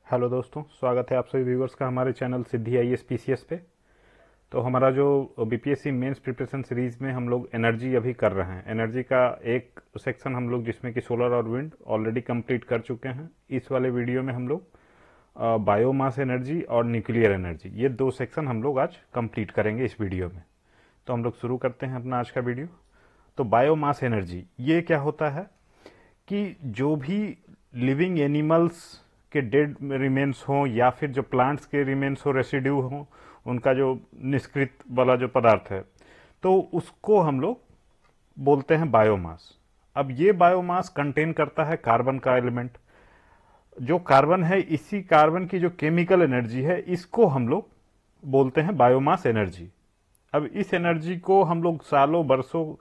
Hello दोस्तों, स्वागत है आप सभी व्यूवर्स का हमारे चैनल सिद्धि आईएएस पीसीएस पे। तो हमारा जो बीपीएससी मेंस प्रिपरेशन सीरीज में हम लोग एनर्जी अभी कर रहे हैं। एनर्जी का एक सेक्शन हम लोग जिसमें कि सोलर और विंड ऑलरेडी कंप्लीट कर चुके हैं। इस वाले वीडियो में हम लोग बायोमास एनर्जी और न्यूक्लियर एनर्जी, ये दो सेक्शन हम लोग आज कंप्लीट करेंगे इस वीडियो में। तो हम लोग शुरू करते हैं अपना आज का वीडियो। तो बायोमास एनर्जी ये क्या होता है कि जो भी लिविंग एनिमल्स के डेड रिमेन्स हों या फिर जो प्लांट्स के रिमेन्स हो, रेसिड्यू हों, उनका जो निष्कृत वाला जो पदार्थ है, तो उसको हम लोग बोलते हैं बायोमास। अब ये बायोमास कंटेन करता है कार्बन का एलिमेंट। जो कार्बन है, इसी कार्बन की जो केमिकल एनर्जी है, इसको हम लोग बोलते हैं बायोमास एनर्जी। अब इस एनर्जी को हम लोग सालों बरसों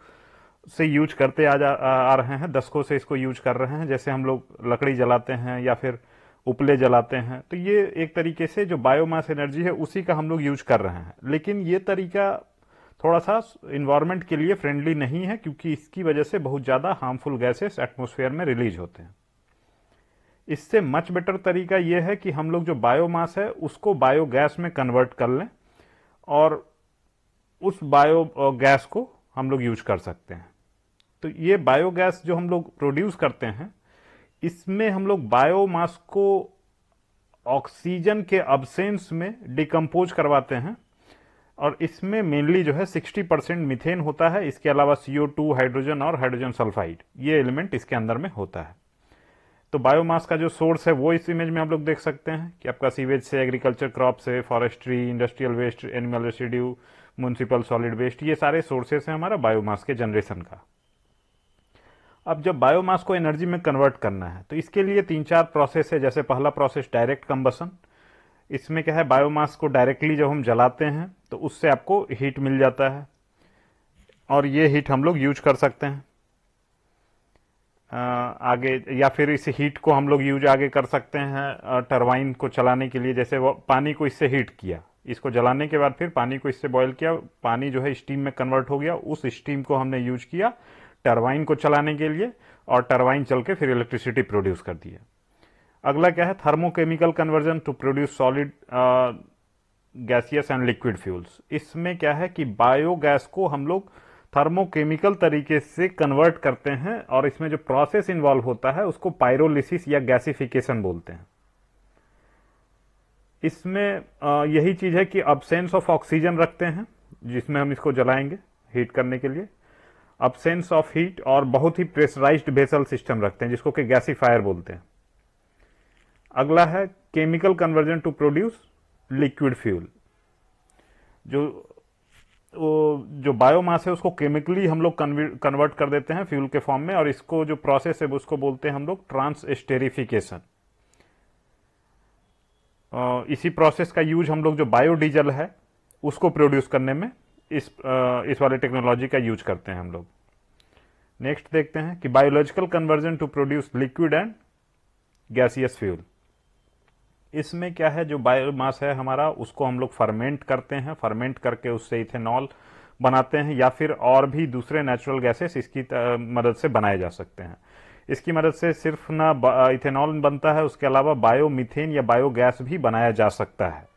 से यूज करते आ रहे हैं, दशकों से इसको यूज कर रहे हैं। जैसे हम लोग लकड़ी जलाते हैं या फिर उपले जलाते हैं, तो ये एक तरीके से जो बायोमास एनर्जी है उसी का हम लोग यूज कर रहे हैं। लेकिन ये तरीका थोड़ा सा इन्वायरमेंट के लिए फ्रेंडली नहीं है, क्योंकि इसकी वजह से बहुत ज़्यादा हार्मफुल गैसेस एटमॉस्फेयर में रिलीज होते हैं। इससे मच बेटर तरीका यह है कि हम लोग जो बायोमास है उसको बायोगैस में कन्वर्ट कर लें और उस बायो गैस को हम लोग यूज कर सकते हैं। तो ये बायोगैस जो हम लोग प्रोड्यूस करते हैं, इसमें हम लोग बायोमास को ऑक्सीजन के अब्सेंस में डिकम्पोज करवाते हैं और इसमें मेनली जो है 60% मीथेन होता है। इसके अलावा CO2, हाइड्रोजन और हाइड्रोजन सल्फाइड, ये एलिमेंट इसके अंदर में होता है। तो बायोमास का जो सोर्स है वो इस इमेज में आप लोग देख सकते हैं कि आपका सीवेज से, एग्रीकल्चर क्रॉप से, forestry, industrial waste, animal residue, municipal solid waste, ये सारे सोर्सेस हैं हमारा बायोमास के जनरेशन का। अब जब बायोमास को एनर्जी में कन्वर्ट करना है तो इसके लिए 3-4 प्रोसेस है। जैसे पहला प्रोसेस डायरेक्ट कंबसन। इसमें क्या है, बायोमास को डायरेक्टली जब हम जलाते हैं तो उससे आपको हीट मिल जाता है और ये हीट हम लोग यूज कर सकते हैं आगे, या फिर इस हीट को हम लोग यूज आगे कर सकते हैं टरबाइन को चलाने के लिए। जैसे वो पानी को इससे हीट किया, इसको जलाने के बाद फिर पानी को इससे बॉयल किया, पानी जो है स्टीम में कन्वर्ट हो गया, उस स्टीम को हमने यूज किया टरबाइन को चलाने के लिए और टरबाइन चल के फिर इलेक्ट्रिसिटी प्रोड्यूस कर दिया। अगला क्या है, thermochemical conversion to produce solid, gaseous and liquid fuels. इसमें क्या है कि बायोगैस को हम लोग थर्मोकेमिकल तरीके से कन्वर्ट करते हैं और इसमें जो प्रोसेस इन्वॉल्व होता है उसको पायरोलिसिस या गैसिफिकेशन बोलते हैं। इसमें यही चीज है कि अब्सेंस ऑफ ऑक्सीजन रखते हैं जिसमें हम इसको जलाएंगे हीट करने के लिए, अब्सेंस ऑफ हीट, और बहुत ही प्रेशराइज्ड वेसल सिस्टम रखते हैं जिसको कि गैसीफायर बोलते हैं। अगला है chemical conversion to produce liquid fuel. जो बायोमास है उसको केमिकली हम लोग कन्वर्ट कर देते हैं फ्यूल के फॉर्म में, और इसको जो प्रोसेस है उसको बोलते हैं हम लोग ट्रांसस्टेरिफिकेशन। इसी प्रोसेस का यूज हम लोग जो बायोडीजल है उसको प्रोड्यूस करने में इस वाले टेक्नोलॉजी का यूज करते हैं हम लोग। नेक्स्ट देखते हैं कि biological conversion to produce liquid and gaseous fuel. इसमें क्या है, जो बायोमास है हमारा उसको हम लोग फर्मेंट करते हैं, फर्मेंट करके उससे इथेनॉल बनाते हैं या फिर और भी दूसरे नेचुरल गैसेस इसकी मदद से बनाए जा सकते हैं। इसकी मदद से सिर्फ ना इथेनॉल बनता है, उसके अलावा बायोमीथेन या बायोगैस भी बनाया जा सकता है।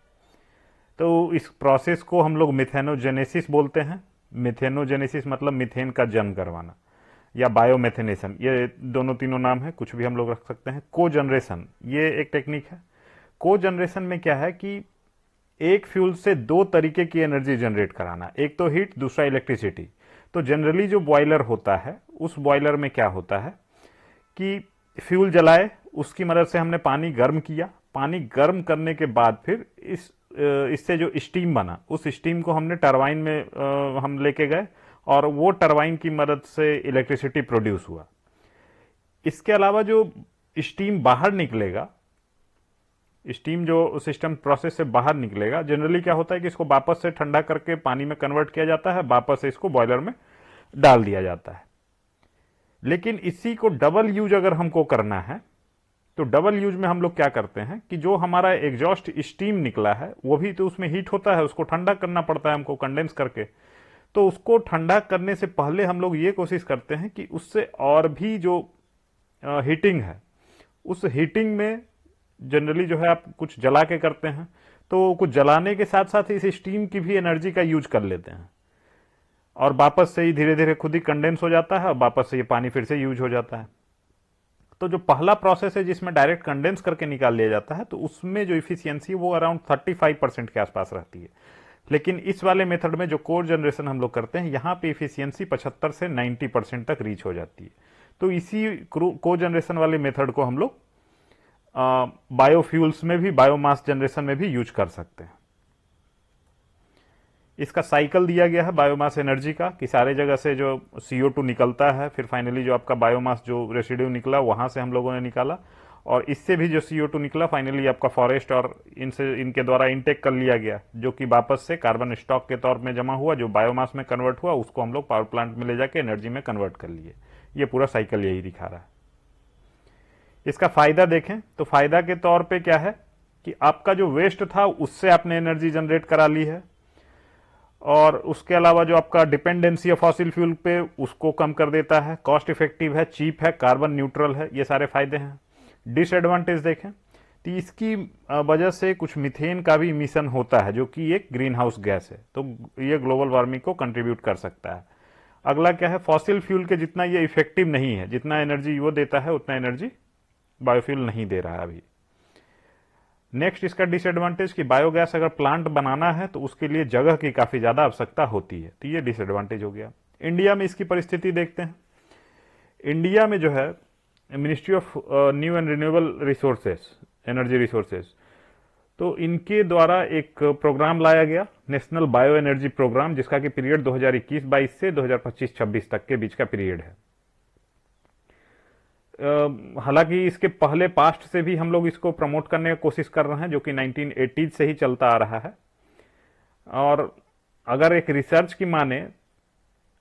तो इस प्रोसेस को हम लोग मिथेनोजेनेसिस बोलते हैं। मिथेनोजेनेसिस मतलब मिथेन का जन्म करवाना, या बायोमेथेनेशन, ये दोनों तीनों नाम है, कुछ भी हम लोग रख सकते हैं। को जनरेशन, ये एक टेक्निक है। को जनरेशन में क्या है कि एक फ्यूल से दो तरीके की एनर्जी जनरेट कराना, एक तो हीट, दूसरा इलेक्ट्रिसिटी। तो जनरली जो बॉयलर होता है उस बॉयलर में क्या होता है कि फ्यूल जलाए, उसकी मदद से हमने पानी गर्म किया, पानी गर्म करने के बाद फिर इससे जो स्टीम बना उस स्टीम को हमने टरबाइन में हम लेके गए और वो टरबाइन की मदद से इलेक्ट्रिसिटी प्रोड्यूस हुआ। इसके अलावा जो स्टीम बाहर निकलेगा, स्टीम जो सिस्टम प्रोसेस से बाहर निकलेगा, जनरली क्या होता है कि इसको वापस से ठंडा करके पानी में कन्वर्ट किया जाता है, वापस से इसको बॉयलर में डाल दिया जाता है। लेकिन इसी को डबल यूज अगर हमको करना है तो डबल यूज में हम लोग क्या करते हैं कि जो हमारा एग्जॉस्ट स्टीम निकला है वो भी तो उसमें हीट होता है, उसको ठंडा करना पड़ता है हमको कंडेंस करके। तो उसको ठंडा करने से पहले हम लोग ये कोशिश करते हैं कि उससे और भी जो हीटिंग है उस हीटिंग में जनरली जो है आप कुछ जला के करते हैं, तो कुछ जलाने के साथ साथ इस स्टीम की भी एनर्जी का यूज कर लेते हैं और वापस से ही धीरे धीरे खुद ही कंडेंस हो जाता है और वापस से ये पानी फिर से यूज हो जाता है। तो जो पहला प्रोसेस है जिसमें डायरेक्ट कंडेंस करके निकाल लिया जाता है, तो उसमें जो इफिशियंसी है वो अराउंड 35% के आसपास रहती है। लेकिन इस वाले मेथड में जो कोर जनरेशन हम लोग करते हैं, यहाँ पे इफिशियंसी 75 से 90% तक रीच हो जाती है। तो इसी को जनरेशन वाले मेथड को हम लोग बायोफ्यूल्स में भी, बायोमास जनरेशन में भी यूज कर सकते हैं। इसका साइकिल दिया गया है बायोमास एनर्जी का, कि सारे जगह से जो CO2 निकलता है, फिर फाइनली जो आपका बायोमास जो रेसिड्यू निकला वहां से हम लोगों ने निकाला, और इससे भी जो CO2 निकला फाइनली आपका फॉरेस्ट और इनके द्वारा इनटेक कर लिया गया, जो कि वापस से कार्बन स्टॉक के तौर में जमा हुआ, जो बायोमास में कन्वर्ट हुआ, उसको हम लोग पावर प्लांट में ले जाके एनर्जी में कन्वर्ट कर लिए। ये पूरा साइकिल यही दिखा रहा है। इसका फायदा देखें तो फायदा के तौर पे क्या है कि आपका जो वेस्ट था उससे आपने एनर्जी जनरेट करा ली है, और उसके अलावा जो आपका डिपेंडेंसी ऑफ फॉसिल फ्यूल पे उसको कम कर देता है, कॉस्ट इफेक्टिव है, चीप है, कार्बन न्यूट्रल है। ये सारे फायदे हैं। डिसएडवांटेज देखें तो इसकी वजह से कुछ मीथेन का भी इमिशन होता है, जो कि एक ग्रीन हाउस गैस है, तो ये ग्लोबल वार्मिंग को कंट्रीब्यूट कर सकता है। अगला क्या है, फॉसिल फ्यूल के जितना ये इफेक्टिव नहीं है, जितना एनर्जी वो देता है उतना एनर्जी बायोफ्यूल नहीं दे रहा है अभी। नेक्स्ट इसका डिसएडवांटेज कि बायोगैस अगर प्लांट बनाना है तो उसके लिए जगह की काफी ज्यादा आवश्यकता होती है, तो ये डिसएडवांटेज हो गया। इंडिया में इसकी परिस्थिति देखते हैं। इंडिया में जो है ministry of new and renewable resources, energy resources, तो इनके द्वारा एक प्रोग्राम लाया गया, नेशनल बायो एनर्जी प्रोग्राम, जिसका कि पीरियड 2021-22 से 2025-26 तक के बीच का पीरियड है। हालांकि इसके पहले पास्ट से भी हम लोग इसको प्रमोट करने की कोशिश कर रहे हैं, जो कि 1980 से ही चलता आ रहा है। और अगर एक रिसर्च की माने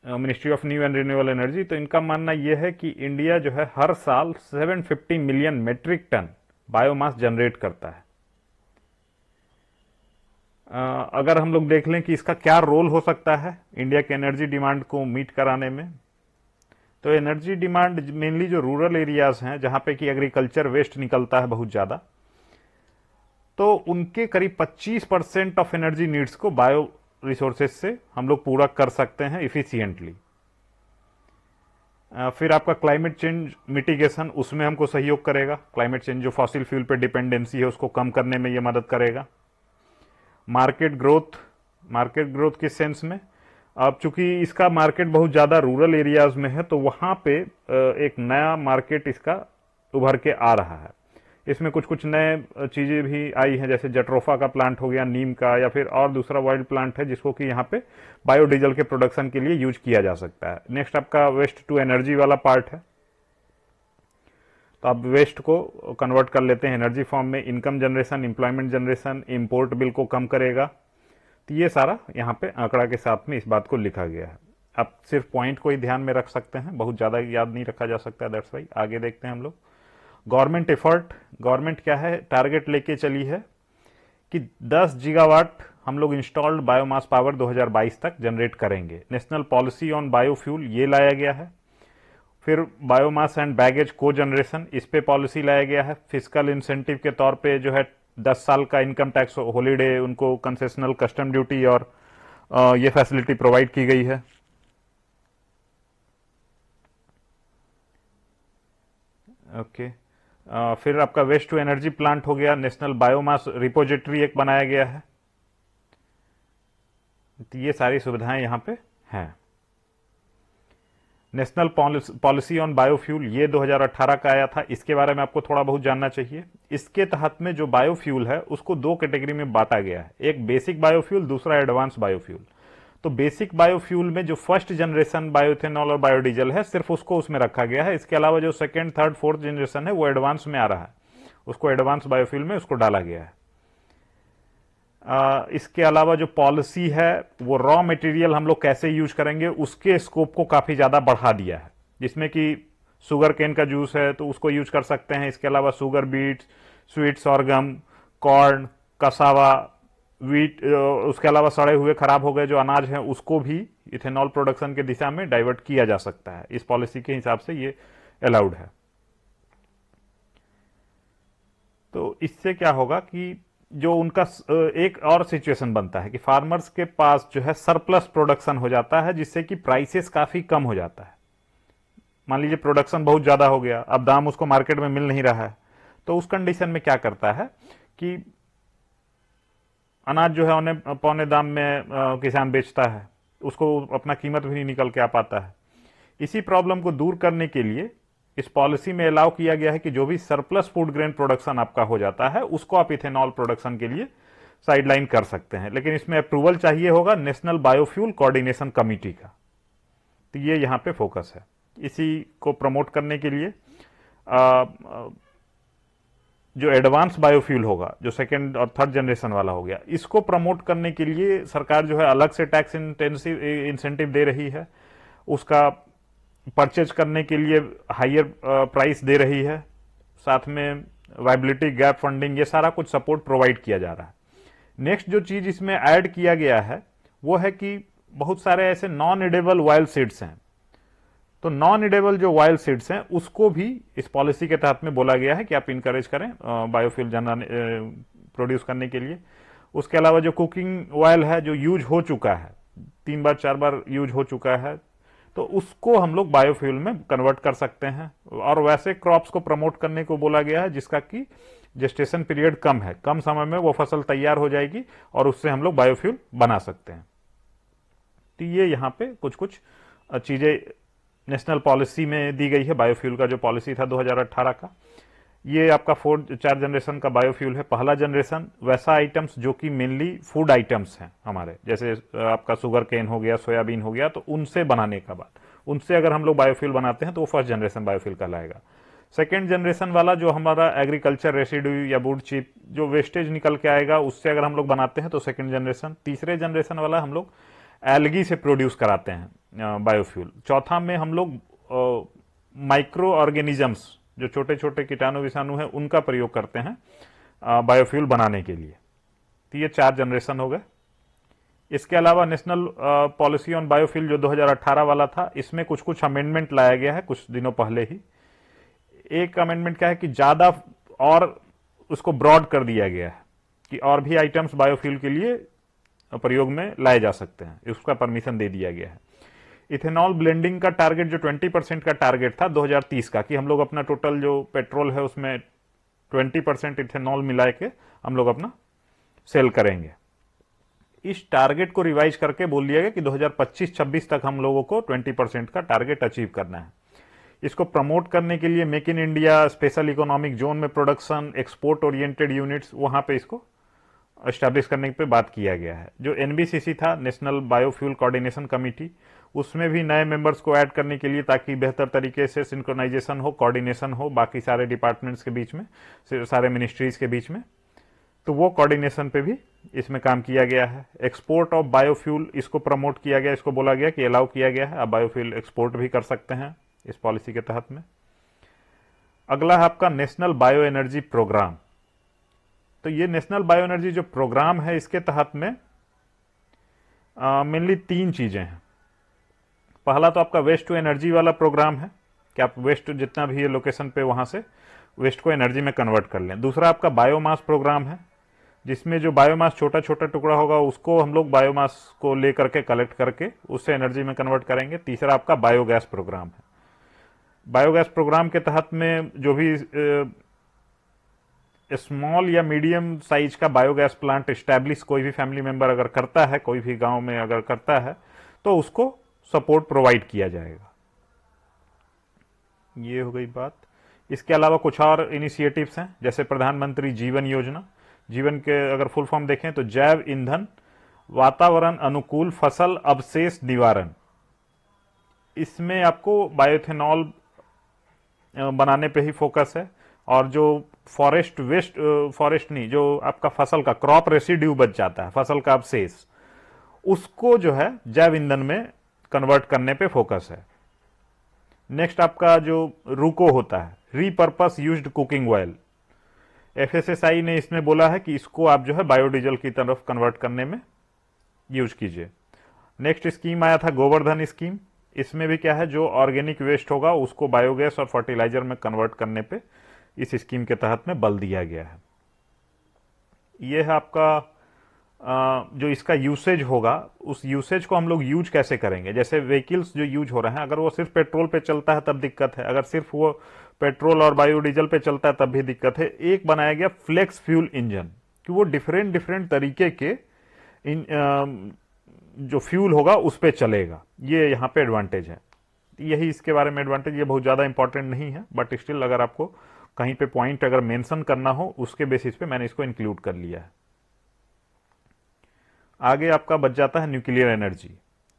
ministry of new and renewable energy, तो इनका मानना यह है कि इंडिया जो है हर साल 750 million metric ton biomass generate करता है। अगर हम लोग देख लें कि इसका क्या रोल हो सकता है इंडिया के एनर्जी डिमांड को मीट कराने में, तो एनर्जी डिमांड मेनली जो रूरल एरियाज हैं, जहां पे कि एग्रीकल्चर वेस्ट निकलता है बहुत ज्यादा, तो उनके करीब 25% ऑफ एनर्जी नीड्स को बायो रिसोर्सेज से हम लोग पूरा कर सकते हैं इफिशियंटली। फिर आपका क्लाइमेट चेंज मिटिगेशन, उसमें हमको सहयोग करेगा। क्लाइमेट चेंज जो फॉसिल फ्यूल पे डिपेंडेंसी है उसको कम करने में ये मदद करेगा। मार्केट ग्रोथ किस सेंस में, अब चूंकि इसका मार्केट बहुत ज्यादा रूरल एरियाज में है, तो वहां पे एक नया मार्केट इसका उभर के आ रहा है। इसमें कुछ कुछ नए चीजें भी आई हैं, जैसे जट्रोफा का प्लांट हो गया, नीम का, या फिर और दूसरा वाइल्ड प्लांट है जिसको कि यहाँ पे बायोडीजल के प्रोडक्शन के लिए यूज किया जा सकता है। नेक्स्ट आपका वेस्ट टू एनर्जी वाला पार्ट है, तो आप वेस्ट को कन्वर्ट कर लेते हैं एनर्जी फॉर्म में। Income generation, employment generation, import bill को कम करेगा। तो ये सारा यहाँ पे आंकड़ा के साथ में इस बात को लिखा गया है। आप सिर्फ पॉइंट को ही ध्यान में रख सकते हैं, बहुत ज्यादा याद नहीं रखा जा सकता, दैट्स वाई। आगे देखते हैं हम लोग गवर्नमेंट एफर्ट। गवर्नमेंट क्या है, टारगेट लेके चली है कि 10 गीगावाट हम लोग इंस्टॉल्ड बायोमास पावर 2022 तक जनरेट करेंगे। नेशनल पॉलिसी ऑन बायोफ्यूल ये लाया गया है। फिर बायोमास एंड बैगेज को जनरेशन, इस पे पॉलिसी लाया गया है। फिजिकल इंसेंटिव के तौर पे जो है 10 साल का इनकम टैक्स हॉलीडे, उनको कंसेशनल कस्टम ड्यूटी और ये फैसिलिटी प्रोवाइड की गई है। ओके फिर आपका वेस्ट टू एनर्जी प्लांट हो गया। नेशनल बायोमास रिपोजिटरी एक बनाया गया है। तो ये सारी सुविधाएं यहां पे हैं। नेशनल पॉलिसी ऑन बायोफ्यूल ये 2018 का आया था, इसके बारे में आपको थोड़ा बहुत जानना चाहिए। इसके तहत में जो बायोफ्यूल है उसको दो कैटेगरी में बांटा गया है, एक बेसिक बायोफ्यूल, दूसरा एडवांस बायोफ्यूल। तो बेसिक बायोफ्यूल में जो फर्स्ट जनरेशन बायोइथेनॉल और बायोडीजल है सिर्फ उसको उसमें रखा गया है। इसके अलावा जो सेकेंड, थर्ड, फोर्थ जनरेशन है वो एडवांस में आ रहा है, उसको एडवांस बायोफ्यूल में उसको डाला गया है। इसके अलावा जो पॉलिसी है वो रॉ मटेरियल हम लोग कैसे यूज करेंगे उसके स्कोप को काफी ज्यादा बढ़ा दिया है, जिसमें कि शुगर केन का जूस है तो उसको यूज कर सकते हैं। इसके अलावा sugar beets, sweet sorghum, corn, cassava, wheat, उसके अलावा सड़े हुए खराब हो गए जो अनाज हैं उसको भी इथेनॉल प्रोडक्शन के दिशा में डाइवर्ट किया जा सकता है। इस पॉलिसी के हिसाब से ये अलाउड है। तो तो इससे क्या होगा कि जो उनका एक और सिचुएशन बनता है कि फार्मर्स के पास जो है सरप्लस प्रोडक्शन हो जाता है, जिससे कि प्राइसेस काफी कम हो जाता है। मान लीजिए प्रोडक्शन बहुत ज्यादा हो गया, अब दाम उसको मार्केट में मिल नहीं रहा है, तो उस कंडीशन में क्या करता है कि अनाज जो है औने पौने दाम में किसान बेचता है, उसको अपना कीमत भी नहीं निकल के आ पाता है। इसी प्रॉब्लम को दूर करने के लिए इस पॉलिसी में अलाउ किया गया है कि जो भी सरप्लस फूड ग्रेन प्रोडक्शन आपका हो जाता है उसको आप इथेनॉल प्रोडक्शन के लिए साइडलाइन कर सकते हैं, लेकिन इसमें अप्रूवल चाहिए होगा नेशनल बायोफ्यूल कोऑर्डिनेशन कमेटी का। तो ये यहां पे फोकस है। इसी को प्रमोट करने के लिए जो एडवांस बायोफ्यूल होगा, जो सेकेंड और थर्ड जनरेशन वाला हो गया, इसको प्रमोट करने के लिए सरकार जो है अलग से टैक्स इंसेंटिव दे रही है, उसका परचेज करने के लिए हायर प्राइस दे रही है, साथ में वायबिलिटी गैप फंडिंग, ये सारा कुछ सपोर्ट प्रोवाइड किया जा रहा है। नेक्स्ट जो चीज इसमें ऐड किया गया है वो है कि बहुत सारे ऐसे नॉन एडेबल वाइल्ड सीड्स हैं, तो नॉन एडेबल जो वाइल्ड सीड्स हैं उसको भी इस पॉलिसी के तहत में बोला गया है कि आप इनकरेज करें बायोफ्यूल प्रोड्यूस करने के लिए। उसके अलावा जो कुकिंग ऑयल है जो यूज हो चुका है, 3 बार 4 बार यूज हो चुका है, तो उसको हम लोग बायोफ्यूल में कन्वर्ट कर सकते हैं। और वैसे क्रॉप्स को प्रमोट करने को बोला गया है जिसका कि जेस्टेशन पीरियड कम है, कम समय में वो फसल तैयार हो जाएगी और उससे हम लोग बायोफ्यूल बना सकते हैं। तो ये यहाँ पे कुछ कुछ चीजें नेशनल पॉलिसी में दी गई है। बायोफ्यूल का जो पॉलिसी था 2018 का, ये आपका 4 जनरेशन का बायोफ्यूल है। पहला जनरेशन वैसा आइटम्स जो कि मेनली फूड आइटम्स हैं हमारे, जैसे आपका शुगर केन हो गया, सोयाबीन हो गया, तो उनसे बनाने का बाद उनसे अगर हम लोग बायोफ्यूल बनाते हैं तो वो फर्स्ट जनरेशन बायोफ्यूल कहलाएगा। सेकेंड जनरेशन वाला जो हमारा एग्रीकल्चर रेसिड्यू या वुड चिप जो वेस्टेज निकल के आएगा उससे अगर हम लोग बनाते हैं तो सेकेंड जनरेशन। तीसरे जनरेशन वाला हम लोग एल्गी से प्रोड्यूस कराते हैं बायोफ्यूल। चौथा में हम लोग माइक्रो ऑर्गेनिजम्स जो छोटे छोटे कीटाणु विषाणु हैं उनका प्रयोग करते हैं बायोफ्यूल बनाने के लिए। तो ये 4 जनरेशन हो गए। इसके अलावा नेशनल पॉलिसी ऑन बायोफ्यूल जो 2018 वाला था, इसमें कुछ कुछ अमेंडमेंट लाया गया है कुछ दिनों पहले ही। एक अमेंडमेंट क्या है कि ज्यादा और उसको ब्रॉड कर दिया गया है कि और भी आइटम्स बायोफ्यूल के लिए प्रयोग में लाए जा सकते हैं, उसका परमिशन दे दिया गया है। इथेनॉल ब्लेंडिंग का टारगेट जो 20% का टारगेट था 2030 का, कि हम लोग अपना टोटल जो पेट्रोल है उसमें 20% इथेनॉल मिला के हम लोग अपना सेल करेंगे, इस टारगेट को रिवाइज करके बोल दिया गया कि 2025-26 तक हम लोगों को 20% का टारगेट अचीव करना है। इसको प्रमोट करने के लिए make in India, special economic zone में प्रोडक्शन, एक्सपोर्ट ओरिएंटेड यूनिट्स, वहां पे इसको एस्टैब्लिश करने पे बात किया गया है। जो एनबीसीसी था, नेशनल बायोफ्यूल कोऑर्डिनेशन कमेटी, उसमें भी नए मेंबर्स को ऐड करने के लिए ताकि बेहतर तरीके से सिंक्रोनाइजेशन हो, कोऑर्डिनेशन हो बाकी सारे डिपार्टमेंट्स के बीच में, सारे मिनिस्ट्रीज के बीच में, तो वो कोऑर्डिनेशन पे भी इसमें काम किया गया है। एक्सपोर्ट ऑफ बायोफ्यूल इसको प्रमोट किया गया, इसको बोला गया कि अलाउ किया गया है, आप बायोफ्यूल एक्सपोर्ट भी कर सकते हैं इस पॉलिसी के तहत में। अगला है आपका नेशनल बायो एनर्जी प्रोग्राम। तो ये नेशनल बायो एनर्जी जो प्रोग्राम है इसके तहत में मेनली 3 चीजें हैं। पहला तो आपका वेस्ट टू एनर्जी वाला प्रोग्राम है कि आप वेस्ट जितना भी है लोकेशन पे वहां से वेस्ट को एनर्जी में कन्वर्ट कर लें। दूसरा आपका बायोमास प्रोग्राम है जिसमें जो बायोमास छोटा छोटा टुकड़ा होगा उसको हम लोग बायोमास को लेकर के कलेक्ट करके उससे एनर्जी में कन्वर्ट करेंगे। तीसरा आपका बायोगैस प्रोग्राम है। बायोगैस प्रोग्राम के तहत में जो भी स्मॉल या मीडियम साइज का बायोगैस प्लांट एस्टैब्लिश कोई भी फैमिली मेंबर अगर करता है, कोई भी गांव में अगर करता है, तो उसको सपोर्ट प्रोवाइड किया जाएगा। ये हो गई बात। इसके अलावा कुछ और इनिशिएटिव्स हैं, जैसे प्रधानमंत्री जीवन योजना। जीवन के अगर फुल फॉर्म देखें तो जैव ईंधन वातावरण अनुकूल फसल अवशेष निवारण। इसमें आपको बायोइथेनॉल बनाने पे ही फोकस है, और जो फॉरेस्ट वेस्ट, फॉरेस्ट नहीं, जो आपका फसल का क्रॉप रेसिड्यू बच जाता है, फसल का अवशेष, उसको जो है जैव ईंधन में कन्वर्ट करने पे फोकस है। नेक्स्ट आपका जो रूको होता है, repurpose used cooking oil, FSSI ने इसमें बोला है कि इसको आप जो है बायोडीजल की तरफ कन्वर्ट करने में यूज कीजिए। नेक्स्ट स्कीम आया था गोवर्धन स्कीम। इसमें भी क्या है, जो ऑर्गेनिक वेस्ट होगा उसको बायोगैस और फर्टिलाइजर में कन्वर्ट करने पे इस स्कीम के तहत में बल दिया गया है। ये है आपका जो इसका यूसेज होगा, उस यूसेज को हम लोग यूज कैसे करेंगे। जैसे व्हीकल्स जो यूज हो रहे हैं, अगर वो सिर्फ पेट्रोल पे चलता है तब दिक्कत है, अगर सिर्फ वो पेट्रोल और बायोडीजल पे चलता है तब भी दिक्कत है। एक बनाया गया फ्लेक्स फ्यूल इंजन, कि वो डिफरेंट डिफरेंट तरीके के जो फ्यूल होगा उस पर चलेगा। ये यहाँ पे एडवांटेज है, यही इसके बारे में एडवांटेज। ये बहुत ज़्यादा इंपॉर्टेंट नहीं है, बट स्टिल अगर आपको कहीं पे पॉइंट अगर मेंशन करना हो उसके बेसिस पे मैंने इसको इंक्लूड कर लिया है। आगे आपका बच जाता है न्यूक्लियर एनर्जी।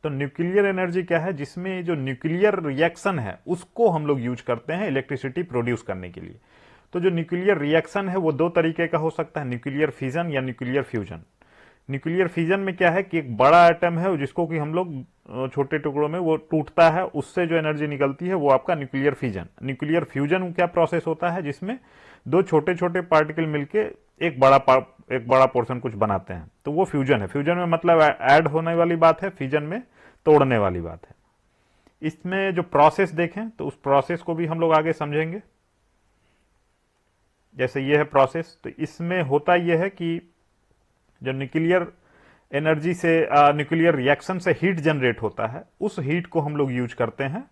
तो न्यूक्लियर एनर्जी क्या है, जिसमें जो न्यूक्लियर रिएक्शन है उसको हम लोग यूज करते हैं इलेक्ट्रिसिटी प्रोड्यूस करने के लिए। तो जो न्यूक्लियर रिएक्शन है वो दो तरीके का हो सकता है, न्यूक्लियर फिजन या न्यूक्लियर फ्यूजन। न्यूक्लियर फिजन में क्या है कि एक बड़ा एटम है जिसको कि हम लोग छोटे टुकड़ों में वो टूटता है, उससे जो एनर्जी निकलती है वो आपका न्यूक्लियर फिजन। न्यूक्लियर फ्यूजन क्या प्रोसेस होता है, जिसमें दो छोटे छोटे पार्टिकल मिलके एक बड़ा पोर्शन कुछ बनाते हैं, तो वो फ्यूजन है। फ्यूजन में मतलब ऐड होने वाली बात है, फिजन में तोड़ने वाली बात है। इसमें जो प्रोसेस देखें तो उस प्रोसेस को भी हम लोग आगे समझेंगे। जैसे ये है प्रोसेस, तो इसमें होता यह है कि जो न्यूक्लियर एनर्जी से न्यूक्लियर रिएक्शन से हीट जनरेट होता है, उस हीट को हम लोग यूज करते हैं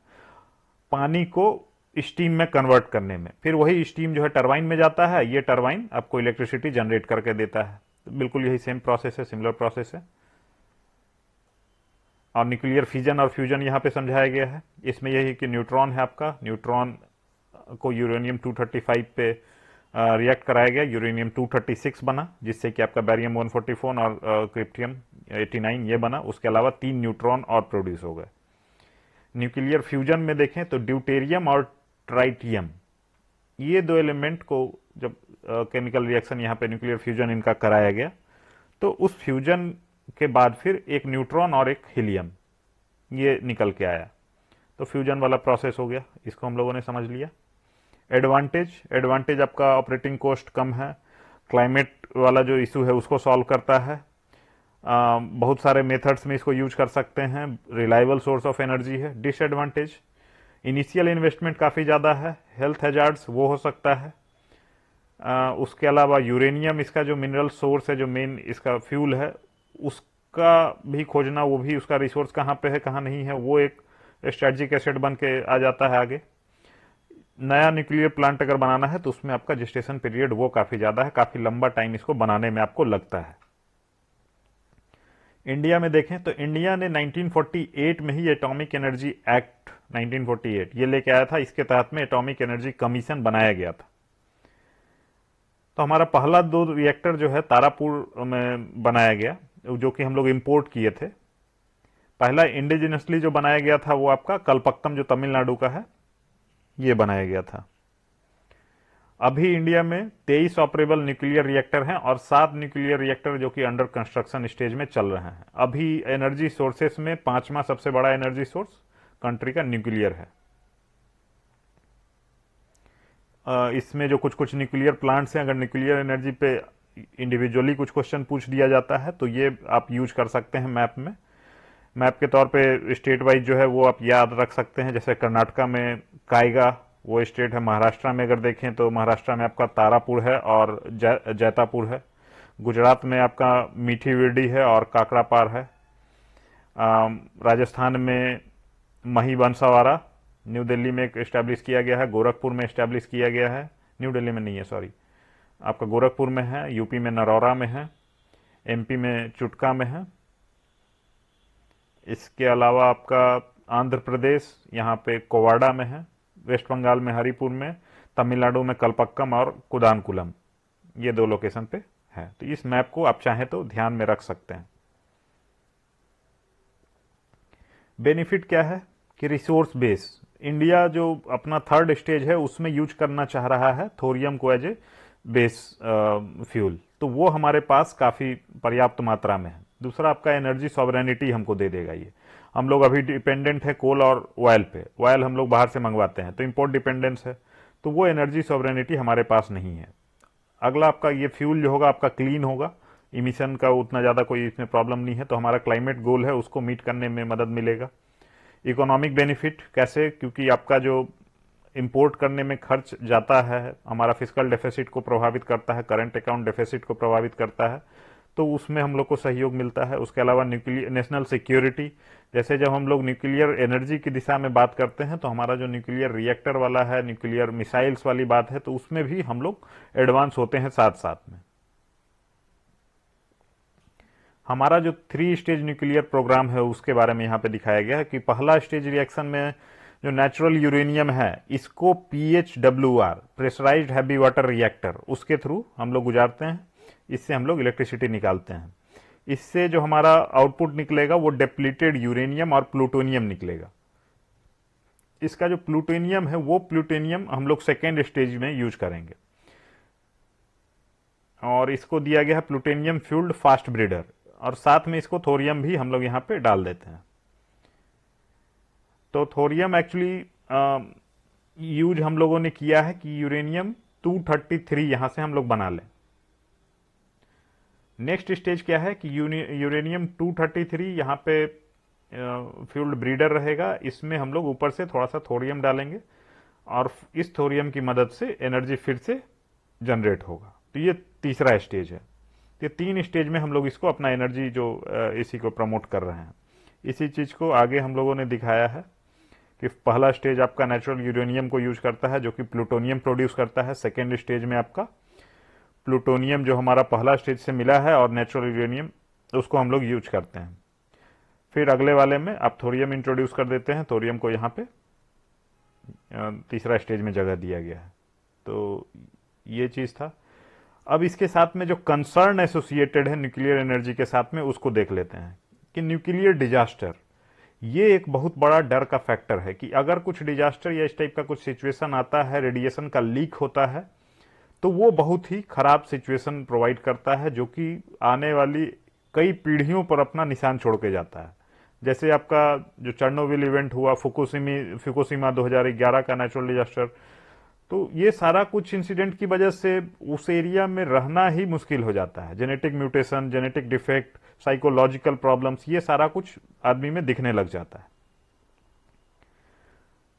पानी को स्टीम में कन्वर्ट करने में। फिर वही स्टीम जो है टरबाइन में जाता है, ये टरबाइन आपको इलेक्ट्रिसिटी जनरेट करके देता है। तो बिल्कुल यही सेम प्रोसेस है, सिमिलर प्रोसेस है। और न्यूक्लियर फिजन और फ्यूजन यहाँ पे समझाया गया है। इसमें यही कि न्यूट्रॉन है आपका, न्यूट्रॉन को यूरेनियम 235 पे रिएक्ट कराया गया, यूरेनियम 236 बना, जिससे कि आपका बैरियम 144 और क्रिप्टियम 89 ये बना। उसके अलावा 3 न्यूट्रॉन और प्रोड्यूस हो गए। न्यूक्लियर फ्यूजन में देखें तो ड्यूटेरियम और ट्राइटियम, ये दो एलिमेंट को जब केमिकल रिएक्शन यहाँ पे न्यूक्लियर फ्यूजन इनका कराया गया, तो उस फ्यूजन के बाद फिर एक न्यूट्रॉन और एक हीलियम ये निकल के आया, तो फ्यूजन वाला प्रोसेस हो गया। इसको हम लोगों ने समझ लिया। एडवांटेज आपका ऑपरेटिंग कॉस्ट कम है, क्लाइमेट वाला जो इशू है उसको सॉल्व करता है, बहुत सारे मेथड्स में इसको यूज कर सकते हैं, रिलायबल सोर्स ऑफ एनर्जी है। डिसएडवांटेज, इनिशियल इन्वेस्टमेंट काफ़ी ज़्यादा है, हेल्थ हैजार्ड्स वो हो सकता है। उसके अलावा यूरेनियम इसका जो मिनरल सोर्स है, जो मेन इसका फ्यूल है, उसका भी खोजना, वो भी उसका रिसोर्स कहाँ पे है कहाँ नहीं है, वो एक स्ट्रेटजिक एसेट बन के आ जाता है आगे। नया न्यूक्लियर प्लांट अगर बनाना है तो उसमें आपका जेस्टेशन पीरियड वो काफ़ी ज़्यादा है, काफ़ी लंबा टाइम इसको बनाने में आपको लगता है। इंडिया में देखें तो इंडिया ने 1948 में ही एटॉमिक एनर्जी एक्ट 1948 ये लेके आया था। इसके तहत में एटॉमिक एनर्जी कमीशन बनाया गया था। तो हमारा पहला 2 रिएक्टर जो है तारापुर में बनाया गया, जो कि हम लोग इंपोर्ट किए थे। पहला इंडिजिनसली जो बनाया गया था वो आपका कलपक्कम, जो तमिलनाडु का है, ये बनाया गया था। अभी इंडिया में 23 ऑपरेबल न्यूक्लियर रिएक्टर हैं और 7 न्यूक्लियर रिएक्टर जो कि अंडर कंस्ट्रक्शन स्टेज में चल रहे हैं। अभी एनर्जी सोर्सेस में 5वां सबसे बड़ा एनर्जी सोर्स कंट्री का न्यूक्लियर है। इसमें जो कुछ कुछ न्यूक्लियर प्लांट्स हैं, अगर न्यूक्लियर एनर्जी पे इंडिविजुअली कुछ क्वेश्चन पूछ दिया जाता है तो ये आप यूज कर सकते हैं मैप में। मैप के तौर पे स्टेट वाइज जो है वो आप याद रख सकते हैं। जैसे कर्नाटका में कायगा वो स्टेट है, महाराष्ट्र में अगर देखें तो महाराष्ट्र में आपका तारापुर है और जैतापुर है, गुजरात में आपका मीठी विरडी है और काकड़ापार है, राजस्थान में मही बंसावाड़ा न्यू दिल्ली में इस्टेब्लिश किया गया है, गोरखपुर में इस्टेब्लिश किया गया है, न्यू दिल्ली में नहीं है सॉरी, आपका गोरखपुर में है, यूपी में नरौरा में है, एमपी में चुटका में है। इसके अलावा आपका आंध्र प्रदेश यहाँ पे कोवाड़ा में है, वेस्ट बंगाल में हरिपुर में, तमिलनाडु में कलपक्कम और कुदानकुलम, ये 2 लोकेशन पे है। तो इस मैप को आप चाहें तो ध्यान में रख सकते हैं। बेनिफिट क्या है कि रिसोर्स बेस, इंडिया जो अपना 3rd स्टेज है उसमें यूज करना चाह रहा है थोरियम को एज ए बेस फ्यूल, तो वो हमारे पास काफ़ी पर्याप्त मात्रा में है। दूसरा आपका एनर्जी सॉवरेनिटी हमको दे देगा ये। हम लोग अभी डिपेंडेंट है कोल और ऑयल पे, ऑयल हम लोग बाहर से मंगवाते हैं, तो इंपोर्ट डिपेंडेंस है, तो वो एनर्जी सॉवरेनिटी हमारे पास नहीं है। अगला आपका ये फ्यूल जो होगा आपका क्लीन होगा, इमिशन का उतना ज़्यादा कोई इसमें प्रॉब्लम नहीं है, तो हमारा क्लाइमेट गोल है उसको मीट करने में मदद मिलेगा। इकोनॉमिक बेनिफिट कैसे, क्योंकि आपका जो इंपोर्ट करने में खर्च जाता है, हमारा फिस्कल डेफिसिट को प्रभावित करता है, करंट अकाउंट डेफिसिट को प्रभावित करता है, तो उसमें हम लोग को सहयोग मिलता है। उसके अलावा न्यूक्लियर नेशनल सिक्योरिटी, जैसे जब हम लोग न्यूक्लियर एनर्जी की दिशा में बात करते हैं तो हमारा जो न्यूक्लियर रिएक्टर वाला है, न्यूक्लियर मिसाइल्स वाली बात है, तो उसमें भी हम लोग एडवांस होते हैं साथ साथ में। हमारा जो 3 स्टेज न्यूक्लियर प्रोग्राम है उसके बारे में यहाँ पे दिखाया गया है कि पहला स्टेज रिएक्शन में जो नेचुरल यूरेनियम है इसको PHWR, pressurized heavy water reactor, उसके थ्रू हम लोग गुजारते हैं, इससे हम लोग इलेक्ट्रिसिटी निकालते हैं। इससे जो हमारा आउटपुट निकलेगा वो डिप्लीटेड यूरेनियम और प्लूटोनियम निकलेगा। इसका जो प्लूटोनियम है वो प्लूटोनियम हम लोग सेकेंड स्टेज में यूज करेंगे, और इसको दिया गया है प्लूटोनियम फ्यूल्ड फास्ट ब्रीडर, और साथ में इसको थोरियम भी हम लोग यहां पे डाल देते हैं। तो थोरियम एक्चुअली यूज हम लोगों ने किया है कि यूरेनियम 233 यहां से हम लोग बना लें। नेक्स्ट स्टेज क्या है कि यूरेनियम 233 यहां पे फ्यूल्ड ब्रीडर रहेगा, इसमें हम लोग ऊपर से थोड़ा सा थोरियम डालेंगे और इस थोरियम की मदद से एनर्जी फिर से जनरेट होगा। तो ये तीसरा स्टेज है। ये 3 स्टेज में हम लोग इसको अपना एनर्जी जो इसी को प्रमोट कर रहे हैं। इसी चीज को आगे हम लोगों ने दिखाया है कि पहला स्टेज आपका नेचुरल यूरेनियम को यूज करता है जो कि प्लूटोनियम प्रोड्यूस करता है। सेकेंड स्टेज में आपका प्लूटोनियम जो हमारा पहला स्टेज से मिला है और नेचुरल यूरेनियम उसको हम लोग यूज करते हैं। फिर अगले वाले में आप थोरियम इंट्रोड्यूस कर देते हैं, थोरियम को यहाँ पे तीसरा स्टेज में जगह दिया गया है। तो ये चीज था। अब इसके साथ में जो कंसर्न एसोसिएटेड है न्यूक्लियर एनर्जी के साथ में उसको देख लेते हैं कि न्यूक्लियर डिजास्टर ये एक बहुत बड़ा डर का फैक्टर है कि अगर कुछ डिजास्टर या इस टाइप का कुछ सिचुएशन आता है, रेडिएशन का लीक होता है, तो वो बहुत ही खराब सिचुएशन प्रोवाइड करता है जो कि आने वाली कई पीढ़ियों पर अपना निशान छोड़ के जाता है। जैसे आपका जो चेरनोबिल इवेंट हुआ, फुकुशिमा 2011 का नेचुरल डिजास्टर, तो ये सारा कुछ इंसिडेंट की वजह से उस एरिया में रहना ही मुश्किल हो जाता है। Genetic mutation, genetic defect, psychological problems, ये सारा कुछ आदमी में दिखने लग जाता है।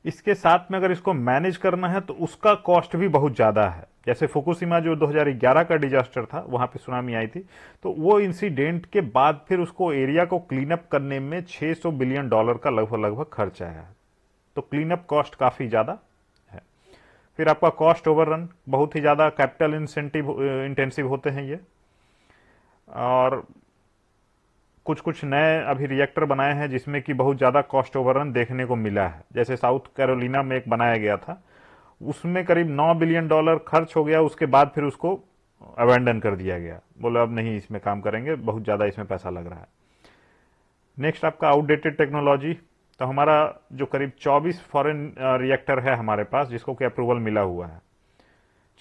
इसके साथ में अगर इसको मैनेज करना है तो उसका कॉस्ट भी बहुत ज्यादा है। जैसे फुकुशिमा जो 2011 का डिजास्टर था, वहां पे सुनामी आई थी, तो वो इंसिडेंट के बाद फिर उसको एरिया को क्लीन अप करने में $600 बिलियन का लगभग खर्च आया है। तो क्लीन अप कॉस्ट काफी ज्यादा है। फिर आपका कॉस्ट ओवररन, बहुत ही ज्यादा कैपिटल इंटेंसिव होते हैं ये। और कुछ कुछ नए अभी रिएक्टर बनाए हैं जिसमें कि बहुत ज्यादा कॉस्ट ओवररन देखने को मिला है। जैसे साउथ कैरोलिना में एक बनाया गया था, उसमें करीब $9 बिलियन खर्च हो गया, उसके बाद फिर उसको अबैंडन कर दिया गया, बोला अब नहीं इसमें काम करेंगे, बहुत ज्यादा इसमें पैसा लग रहा है। नेक्स्ट आपका आउटडेटेड टेक्नोलॉजी। तो हमारा जो करीब 24 फॉरेन रिएक्टर है हमारे पास जिसको कि अप्रूवल मिला हुआ है।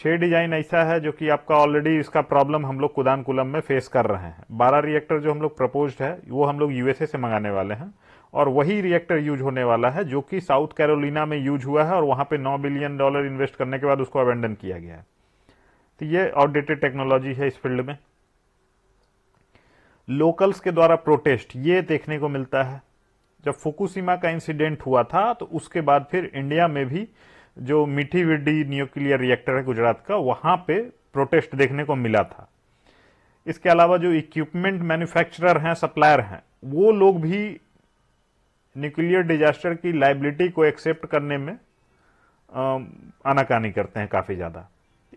6 डिजाइन ऐसा है जो कि आपका ऑलरेडी इसका प्रॉब्लम हम लोग कुदानकुलम में फेस कर रहे हैं। 12 रिएक्टर जो हम लोग प्रपोज्ड है वो हम लोग यूएसए से मंगाने वाले हैं, और वही रिएक्टर यूज होने वाला है जो कि साउथ कैरोलिना में यूज हुआ है और वहां पे $9 बिलियन इन्वेस्ट करने के बाद उसको अबेंडन किया गया है। तो ये आउटडेटेड टेक्नोलॉजी है इस फील्ड में। लोकल्स के द्वारा प्रोटेस्ट ये देखने को मिलता है। जब फुकुशिमा का इंसिडेंट हुआ था तो उसके बाद फिर इंडिया में भी जो मीठी विड्डी न्यूक्लियर रिएक्टर है गुजरात का, वहां पे प्रोटेस्ट देखने को मिला था। इसके अलावा जो इक्विपमेंट मैन्युफैक्चरर हैं, सप्लायर हैं, वो लोग भी न्यूक्लियर डिजास्टर की लाइबिलिटी को एक्सेप्ट करने में आनाकानी करते हैं काफी ज्यादा।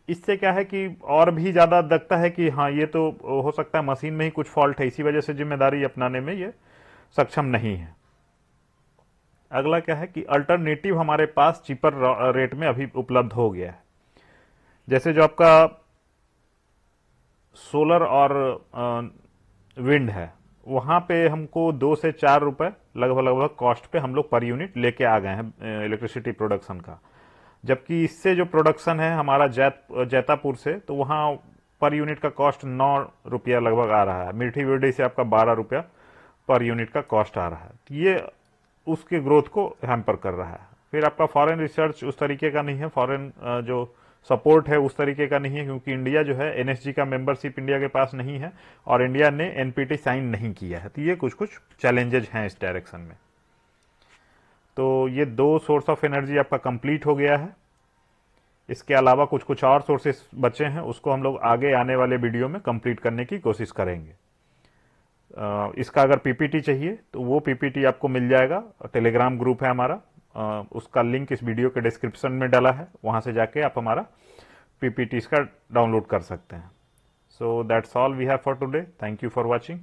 इससे क्या है कि और भी ज्यादा लगता है कि हाँ ये तो हो सकता है मशीन में ही कुछ फॉल्ट है, इसी वजह से जिम्मेदारी अपनाने में ये सक्षम नहीं है। अगला क्या है कि अल्टरनेटिव हमारे पास चीपर रेट में अभी उपलब्ध हो गया है। जैसे जो आपका सोलर और विंड है, वहां पे हमको 2 से 4 रुपए लगभग कॉस्ट पे हम लोग पर यूनिट लेके आ गए हैं इलेक्ट्रिसिटी प्रोडक्शन का। जबकि इससे जो प्रोडक्शन है हमारा जैतापुर से, तो वहां पर यूनिट का कॉस्ट 9 रुपया लगभग आ रहा है। मीठी विड्डी से आपका 12 रुपया पर यूनिट का कॉस्ट आ रहा है। तो ये उसके ग्रोथ को हैम्पर कर रहा है। फिर आपका फॉरेन रिसर्च उस तरीके का नहीं है, फॉरेन जो सपोर्ट है उस तरीके का नहीं है, क्योंकि इंडिया जो है एनएसजी का मेंबरशिप इंडिया के पास नहीं है और इंडिया ने एनपीटी साइन नहीं किया है। तो ये कुछ कुछ चैलेंजेज हैं इस डायरेक्शन में। तो ये 2 सोर्स ऑफ एनर्जी आपका कंप्लीट हो गया है। इसके अलावा कुछ कुछ और सोर्सेस बचे हैं, उसको हम लोग आगे आने वाले वीडियो में कंप्लीट करने की कोशिश करेंगे। इसका अगर पीपीटी चाहिए तो वो पीपीटी आपको मिल जाएगा, टेलीग्राम ग्रुप है हमारा, उसका लिंक इस वीडियो के डिस्क्रिप्शन में डाला है, वहां से जाके आप हमारा पीपीटी का डाउनलोड कर सकते हैं। So that's all we have for today. Thank you for watching.